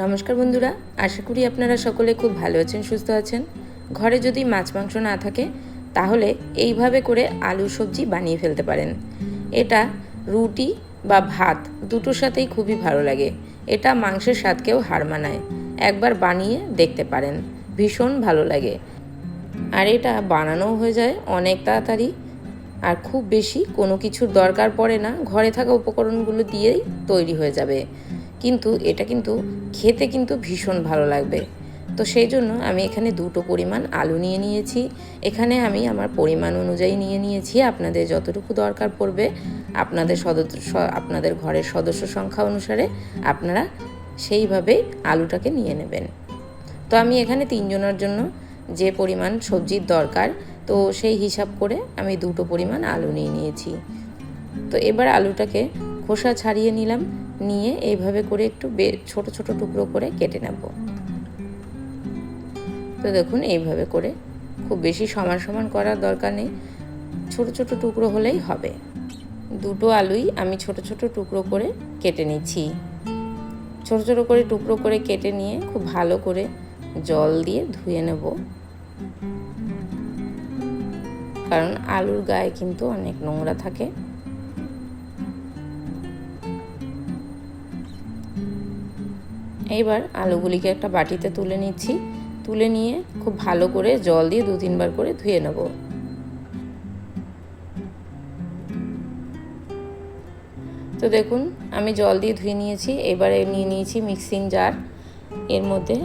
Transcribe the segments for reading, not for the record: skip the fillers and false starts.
নমস্কার বন্ধুরা, আশা করি আপনারা সকলে খুব ভালো আছেন, সুস্থ আছেন। ঘরে যদি মাছ মাংস না থাকে তাহলে এইভাবে করে আলু সবজি বানিয়ে ফেলতে পারেন। এটা রুটি বা ভাত দুটোর সাথেই খুবই ভালো লাগে। এটা মাংসের স্বাদকেও হার মানায়। একবার বানিয়ে দেখতে পারেন, ভীষণ ভালো লাগে। আর এটা বানানোও হয়ে যায় অনেক তাড়াতাড়ি, আর খুব বেশি কোনো কিছুর দরকার পড়ে না। ঘরে থাকা উপকরণগুলো দিয়েই তৈরি হয়ে যাবে। কিন্তু এটা খেতে ভীষণ ভালো লাগবে। তো সেই জন্য আমি এখানে দুটো পরিমাণ আলু নিয়ে নিয়েছি। এখানে আমি আমার পরিমাণ অনুযায়ী নিয়ে নিয়েছি। আপনাদের যতটুকু দরকার পড়বে আপনাদের ঘরের সদস্য সংখ্যা অনুসারে আপনারা সেইভাবেই আলুটাকে নিয়ে নেবেন। তো আমি এখানে 3 জনের জন্য যে পরিমাণ সবজির দরকার, তো সেই হিসাব করে আমি দুটো পরিমাণ আলু নিয়ে নিয়েছি। তো এবার আলুটাকে খোসা ছাড়িয়ে নিলাম, নিয়ে এইভাবে করে একটু ছোট ছোট টুকরো করে কেটে নেব। তো দেখুন, এইভাবে করে খুব বেশি সমান সমান করার দরকার নেই, ছোট ছোট টুকরো হলেই হবে। দুটো আলুই আমি ছোট ছোট টুকরো করে কেটে নিচ্ছি। ছোট ছোট করে টুকরো করে কেটে নিয়ে খুব ভালো করে জল দিয়ে ধুয়ে নেব, কারণ আলুর গায়ে কিন্তু অনেক নোংরা থাকে। এইবার আলুগুলিকে একটা বাটিতে তুলে নিচ্ছি। তুলে নিয়ে খুব ভালো করে জল দিয়ে 2-3 বার করে ধুয়ে নেব। তো দেখুন, আমি জল দিয়ে ধুয়ে নিয়েছি। এবারে নিয়ে নিয়েছি মিক্সিং জার। এর মধ্যে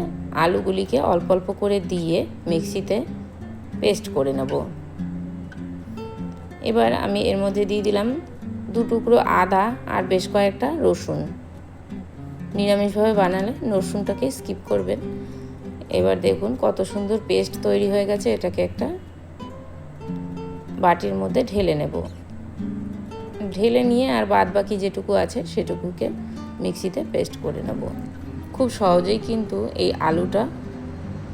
আলুগুলিকে অল্প অল্প করে দিয়ে মিক্সিতে পেস্ট করে নেব। এবার আমি এর মধ্যে দিয়ে দিলাম 2 টুকরো আদা আর বেশ কয়েকটা রসুন। নিরামিষভাবে বানালে রসুনটাকে স্কিপ করবেন। এবার দেখুন কত সুন্দর পেস্ট তৈরি হয়ে গেছে। এটাকে একটা বাটির মধ্যে ঢেলে নেব। ঢেলে নিয়ে আর বাদ বাকি যেটুকু আছে সেটুকুকে মিক্সিতে পেস্ট করে নেব। খুব সহজেই কিন্তু এই আলুটা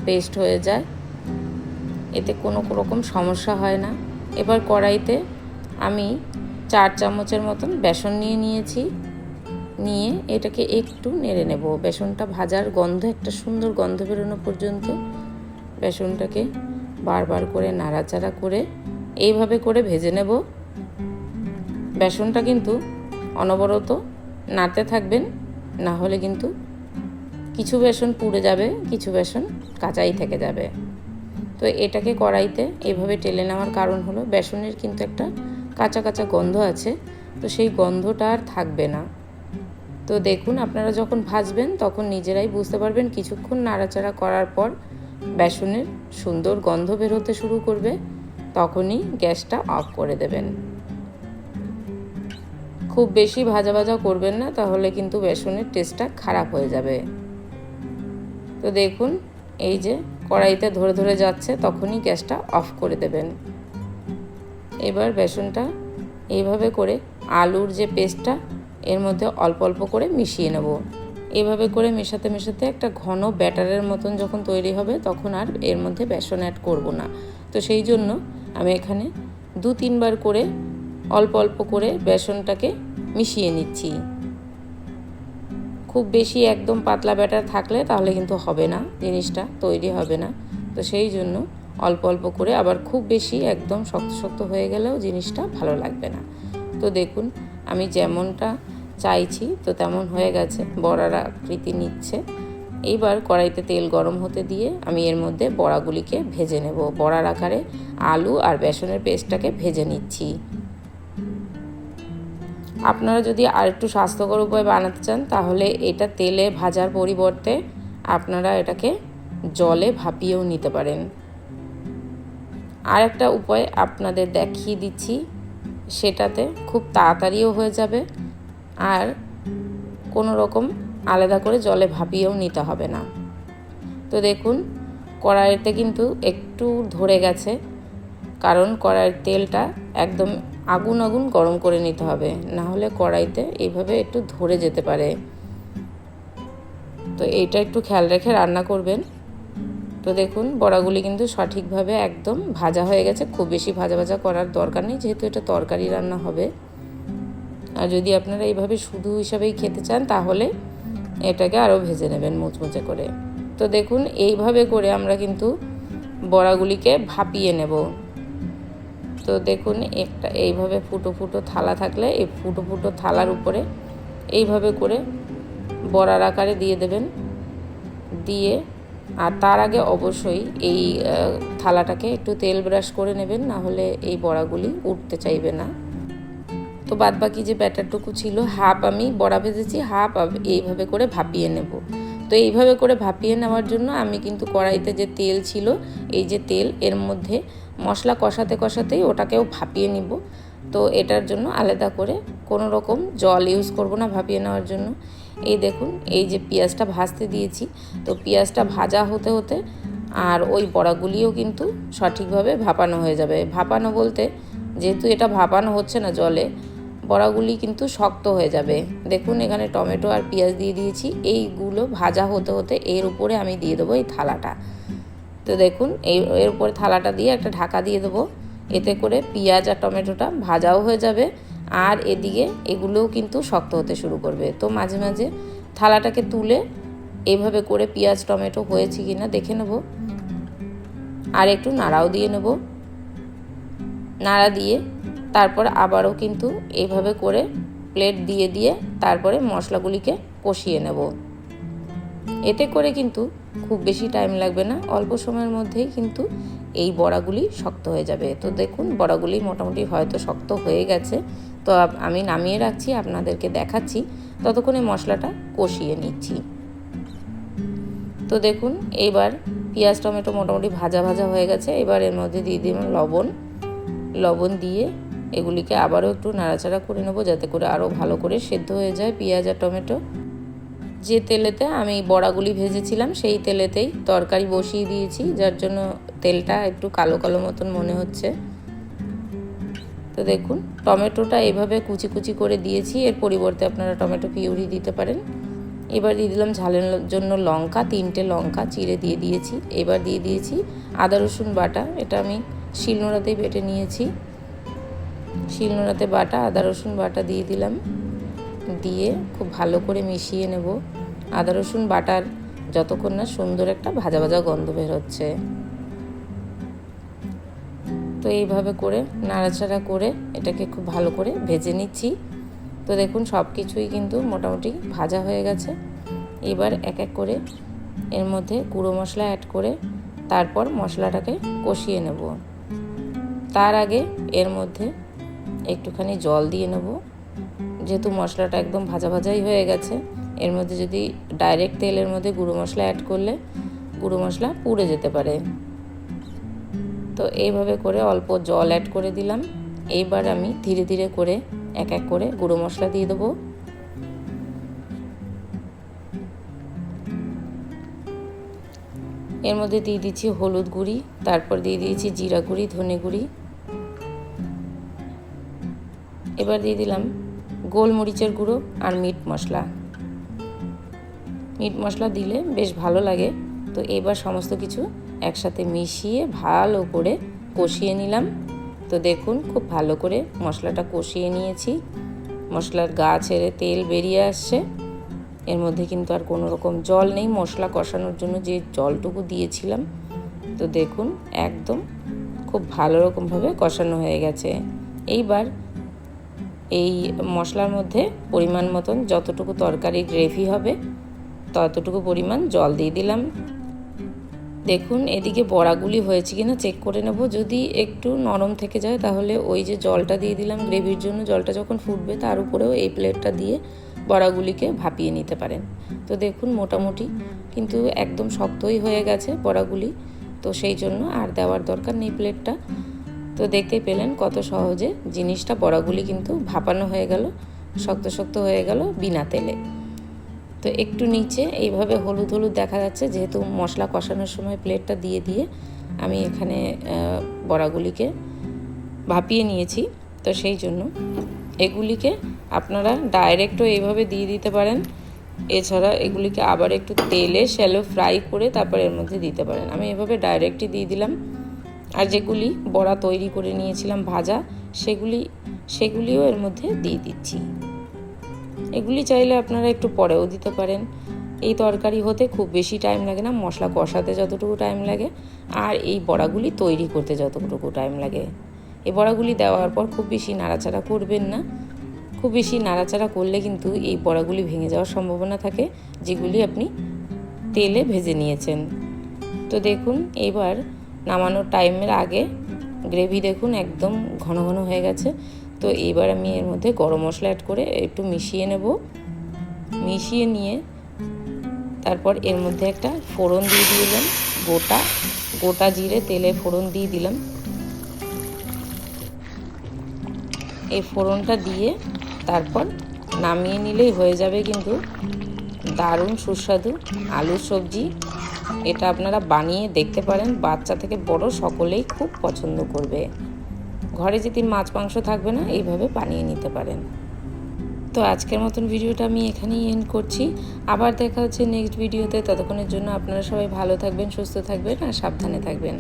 পেস্ট হয়ে যায়, এতে কোনো রকম সমস্যা হয় না। এবার কড়াইতে আমি 4 চামচের মতন বেসন নিয়ে নিয়েছি। নিয়ে এটাকে একটু নেড়ে নেব। বেসনটা ভাজার গন্ধ, একটা সুন্দর গন্ধ বেরোনো পর্যন্ত বেসনটাকে বারবার করে নাড়াচাড়া করে এইভাবে করে ভেজে নেব। বেসনটা কিন্তু অনবরত নাড়তে থাকবেন, না হলে কিন্তু কিছু বেসন পুড়ে যাবে, কিছু বেসন কাঁচাই থেকে যাবে। তো এটাকে কড়াইতে এইভাবে টেলে নেওয়ার কারণ হলো বেসনের কিন্তু একটা কাঁচা কাঁচা গন্ধ আছে, তো সেই গন্ধটা আর থাকবে না। তো দেখুন, আপনারা যখন ভাজবেন তখন নিজেরাই বুঝতে পারবেন, কিছুক্ষণ নাড়াচাড়া করার পর বেসনের সুন্দর গন্ধ বের হতে শুরু করবে, তখনই গ্যাসটা অফ করে দেবেন। খুব বেশি ভাজা ভাজা করবেন না, তাহলে কিন্তু বেসনের টেস্টটা খারাপ হয়ে যাবে। তো দেখুন, এই যে কড়াইতে ধরে ধরে যাচ্ছে, তখনই গ্যাসটা অফ করে দেবেন। এবার বেসনটা এইভাবে করে আলুর যে পেস্টটা এর মধ্যে অল্প অল্প করে মিশিয়ে নেব। এভাবে করে মেশাতে মেশাতে একটা ঘন ব্যাটারের মতন যখন তৈরি হবে, তখন আর এর মধ্যে বেসন অ্যাড করব না। তো সেই জন্য আমি এখানে 2-3 বার করে অল্প অল্প করে বেসনটাকে মিশিয়ে নিচ্ছি। খুব বেশি একদম পাতলা ব্যাটার থাকলে তাহলে কিন্তু হবে না, জিনিসটা তৈরি হবে না। তো সেই জন্য অল্প অল্প করে, আবার খুব বেশি একদম শক্ত শক্ত হয়ে গেলেও জিনিসটা ভালো লাগবে না। তো দেখুন, আমি যেমনটা চাইছি তো তেমন হয়ে গেছে, বড়ার আকৃতি নিচ্ছে। এইবার কড়াইতে তেল গরম হতে দিয়ে আমি এর মধ্যে বড়াগুলিকে ভেজে নেব। বড়ার আকারে আলু আর বেসনের পেস্টটাকে ভেজে নিচ্ছি। আপনারা যদি আর একটু স্বাস্থ্যকর উপায় বানাতে চান, তাহলে এটা তেলে ভাজার পরিবর্তে আপনারা এটাকে জলে ভাপিয়েও নিতে পারেন। আর একটা উপায় আপনাদের দেখিয়ে দিচ্ছি, সেটাতে খুব তাড়াতাড়িও হয়ে যাবে, আর কোনো রকম আলাদা করে জলে ভাপিয়েও নিতে হবে না। তো দেখুন, কড়াইতে কিন্তু একটু ধরে গেছে, কারণ কড়াইয়ের তেলটা একদম আগুন আগুন গরম করে নিতে হবে, না হলে কড়াইতে এইভাবে একটু ধরে যেতে পারে। তো এইটা একটু খেয়াল রেখে রান্না করবেন। তো দেখুন, বড়াগুলি কিন্তু সঠিকভাবে একদম ভাজা হয়ে গেছে। খুব বেশি ভাজা ভাজা করার দরকার নেই, যেহেতু এটা তরকারি রান্না হবে। আর যদি আপনারা এইভাবে শুধু হিসাবেই খেতে চান, তাহলে এটাকে আরও ভেজে নেবেন মুচমুচে করে। তো দেখুন এইভাবে করে আমরা কিন্তু বড়াগুলিকে ভাপিয়ে নেব। তো দেখুন একটা এইভাবে ফুটো ফুটো থালা থাকলে এই ফুটো ফুটো থালার উপরে এইভাবে করে বড়ার আকারে দিয়ে দেবেন। দিয়ে আর তার আগে অবশ্যই এই থালাটাকে একটু তেল ব্রাশ করে নেবেন, না হলে এই বড়াগুলি উঠতে চাইবে না। তো বাদ বাকি যে ব্যাটারটুকু ছিল, হাফ আমি বড়া ভেজেছি, হাফ এইভাবে করে ভাপিয়ে নেব। তো এইভাবে করে ভাপিয়ে নেওয়ার জন্য আমি কিন্তু কড়াইতে যে তেল ছিল, এই যে তেল, এর মধ্যে মশলা কষাতে কষাতেই ওটাকেও ভাপিয়ে নিব। তো এটার জন্য আলাদা করে কোনো রকম জল ইউজ করব না ভাপিয়ে নেওয়ার জন্য। এই দেখুন এই যে পেঁয়াজটা ভাজতে দিয়েছি, তো পেঁয়াজটা ভাজা হতে হতে আর ওই বড়াগুলিও কিন্তু সঠিকভাবে ভাপানো হয়ে যাবে। ভাপানো বলতে যেহেতু এটা ভাপানো হচ্ছে না জলে, বড়াগুলি কিন্তু শক্ত হয়ে যাবে। দেখুন এখানে টমেটো আর পেঁয়াজ দিয়ে দিয়েছি, এইগুলো ভাজা হতে হতে এর উপরে আমি দিয়ে দেবো এই থালাটা। তো দেখুন এর উপরে থালাটা দিয়ে একটা ঢাকা দিয়ে দেবো, এতে করে পেঁয়াজ আর টমেটোটা ভাজাও হয়ে যাবে আর এদিকে এগুলোও কিন্তু শক্ত হতে শুরু করবে। তো মাঝে মাঝে থালাটাকে তুলে এইভাবে করে পেঁয়াজ টমেটো হয়েছে কি না দেখে নেব, আর একটু নাড়াও দিয়ে নেব। নাড়া দিয়ে তারপর আবারও কিন্তু এইভাবে করে প্লেট দিয়ে দিয়ে তারপরে মশলাগুলিকে কষিয়ে নেব। এতে করে কিন্তু খুব বেশি টাইম লাগবে না, অল্প সময়ের মধ্যেই কিন্তু এই বড়াগুলি শক্ত হয়ে যাবে। তো দেখুন বড়াগুলি মোটামুটি হয়তো শক্ত হয়ে গেছে, তো আমি নামিয়ে রাখছি, আপনাদেরকে দেখাচ্ছি। ততক্ষণে মশলাটা কষিয়ে নিচ্ছি। তো দেখুন এইবার পেঁয়াজ টমেটো মোটামুটি ভাজা ভাজা হয়ে গেছে। এবার এর মধ্যে দিয়ে দিলাম লবণ দিয়ে এগুলিকে আবারও একটু নাড়াচাড়া করে নেব, যাতে করে আরও ভালো করে সেদ্ধ হয়ে যায় পেঁয়াজ আর টমেটো। যে তেলেতে আমি বড়াগুলি ভেজেছিলাম সেই তেলেতেই তরকারি বসিয়ে দিয়েছি, যার জন্য তেলটা একটু কালো কালো মতন মনে হচ্ছে। তো দেখুন টমেটোটা এইভাবে কুচি কুচি করে দিয়েছি, এর পরিবর্তে আপনারা টমেটো পিউরি দিতে পারেন। এবার দিয়ে দিলাম ঝালের জন্য লঙ্কা, 3টে লঙ্কা চিড়ে দিয়ে দিয়েছি। এবার দিয়ে দিয়েছি আদা রসুন বাটা, এটা আমি শিলনোড়াতেই বেটে নিয়েছি। শিলনোড়াতে বাটা আদা রসুন বাটা দিয়ে দিলাম, দিয়ে খুব ভালো করে মিশিয়ে নেব। আদা রসুন বাটার যতক্ষণ না সুন্দর একটা ভাজা ভাজা গন্ধ বের হচ্ছে। তো এইভাবে করে নাড়াচাড়া করে এটাকে খুব ভালো করে ভেজে নিচ্ছি। তো দেখুন সব কিছুই কিন্তু মোটামুটি ভাজা হয়ে গেছে। এবার এক এক করে এর মধ্যে গুঁড়ো মশলা অ্যাড করে তারপর মশলাটাকে কষিয়ে নেব। তার আগে এর মধ্যে একটুখানি জল দিয়ে নেব, যেহেতু মশলাটা একদম ভাজা ভাজাই হয়ে গেছে। এর মধ্যে যদি ডাইরেক্ট তেলের মধ্যে গুঁড়ো মশলা অ্যাড করলে গুঁড়ো মশলা পুড়ে যেতে পারে। তো এইভাবে করে অল্প জল অ্যাড করে দিলাম। এইবার আমি ধীরে ধীরে করে এক এক করে গুঁড়ো মশলা দিয়ে দেবো। এর মধ্যে দিয়ে দিচ্ছি হলুদ গুঁড়ি, তারপর দিয়ে দিয়েছি জিরা গুঁড়ি, ধনে গুঁড়ি। এবার দিয়ে দিলাম গোলমরিচের গুঁড়ো আর মিট মশলা। মিট মশলা দিলে বেশ ভালো লাগে। তো এবার সমস্ত কিছু একসাথে মিশিয়ে ভালো করে কষিয়ে নিলাম। তো দেখুন খুব ভালো করে মশলাটা কষিয়ে নিয়েছি, মশলার গা ছেড়ে তেল বেরিয়ে আসছে। এর মধ্যে কিন্তু আর কোনো রকম জল নেই, মশলা কষানোর জন্য যে জলটুকু দিয়েছিলাম। তো দেখুন একদম খুব ভালো রকমভাবে কষানো হয়ে গেছে। এইবার এই মশলার মধ্যে পরিমাণ মতন যতটুকু তরকারি গ্রেভি হবে ততটুকু পরিমাণ জল দিয়ে দিলাম। দেখুন এদিকে বড়াগুলি হয়েছে কিনা চেক করে নেব, যদি একটু নরম থেকে যায় তাহলে ওই যে জলটা দিয়ে দিলাম গ্রেভির জন্য, জলটা যখন ফুটবে তার উপরেও এই প্লেটটা দিয়ে বড়াগুলিকে ভাপিয়ে নিতে পারেন। তো দেখুন মোটামুটি কিন্তু একদম শক্তই হয়ে গেছে বড়াগুলি, তো সেই জন্য আর দেওয়ার দরকার নেই প্লেটটা। তো দেখতেই পেলেন কত সহজে জিনিসটা বড়াগুলি কিন্তু ভাপানো হয়ে গেল, শক্ত শক্ত হয়ে গেল বিনা তেলে। তো একটু নিচে এইভাবে হলুদ হলুদ দেখা যাচ্ছে, যেহেতু মশলা কষানোর সময় প্লেটটা দিয়ে দিয়ে আমি এখানে বড়াগুলিকে ভাপিয়ে নিয়েছি। তো সেই জন্য এগুলিকে আপনারা ডাইরেক্টও এইভাবে দিয়ে দিতে পারেন, এছাড়া এগুলিকে আবার একটু তেলে শ্যালো ফ্রাই করে তারপর এর মধ্যে দিতে পারেন। আমি এভাবে ডাইরেক্টই দিয়ে দিলাম। আর যেগুলি বড়া তৈরি করে নিয়েছিলাম ভাজা, সেগুলিও এর মধ্যে দিয়ে দিচ্ছি। এগুলি চাইলে আপনারা একটু পরেও দিতে পারেন, এই তরকারি হতে খুব বেশি টাইম লাগে না, মশলা কষাতে যতটুকু টাইম লাগে আর এই বড়াগুলি তৈরি করতে যতটুকু টাইম লাগে। এই বড়াগুলি দেওয়ার পর খুব বেশি নাড়াচাড়া করবেন না। খুব বেশি নাড়াচাড়া করলে কিন্তু এই বড়াগুলি ভেঙে যাওয়ার সম্ভাবনা থাকে, যেগুলি আপনি তেলে ভেজে নিয়েছেন। তো দেখুন এবার নামানোর টাইমের আগে গ্রেভি দেখুন একদম ঘন ঘন হয়ে গেছে। তো এবার আমি এর মধ্যে গরম মশলা অ্যাড করে একটু মিশিয়ে নেব। মিশিয়ে নিয়ে তারপর এর মধ্যে একটা ফোড়ন দিয়ে দিলাম, গোটা জিরে তেলে ফোড়ন দিয়ে দিলাম। এই ফোড়নটা দিয়ে তারপর নামিয়ে নিলেই হয়ে যাবে কিন্তু দারুণ সুস্বাদু আলুর সবজি। এটা আপনারা বানিয়ে দেখতে পারেন, বাচ্চা থেকে বড় সকলেই খুব পছন্দ করবে। ঘরে যদি মাছ মাংস থাকবে না, এইভাবে বানিয়ে নিতে পারেন। তো আজকের মতন ভিডিওটা আমি এখানেই এন্ড করছি। আবার দেখা হচ্ছে নেক্সট ভিডিওতে। ততক্ষণের জন্য আপনারা সবাই ভালো থাকবেন, সুস্থ থাকবেন আর সাবধানে থাকবেন।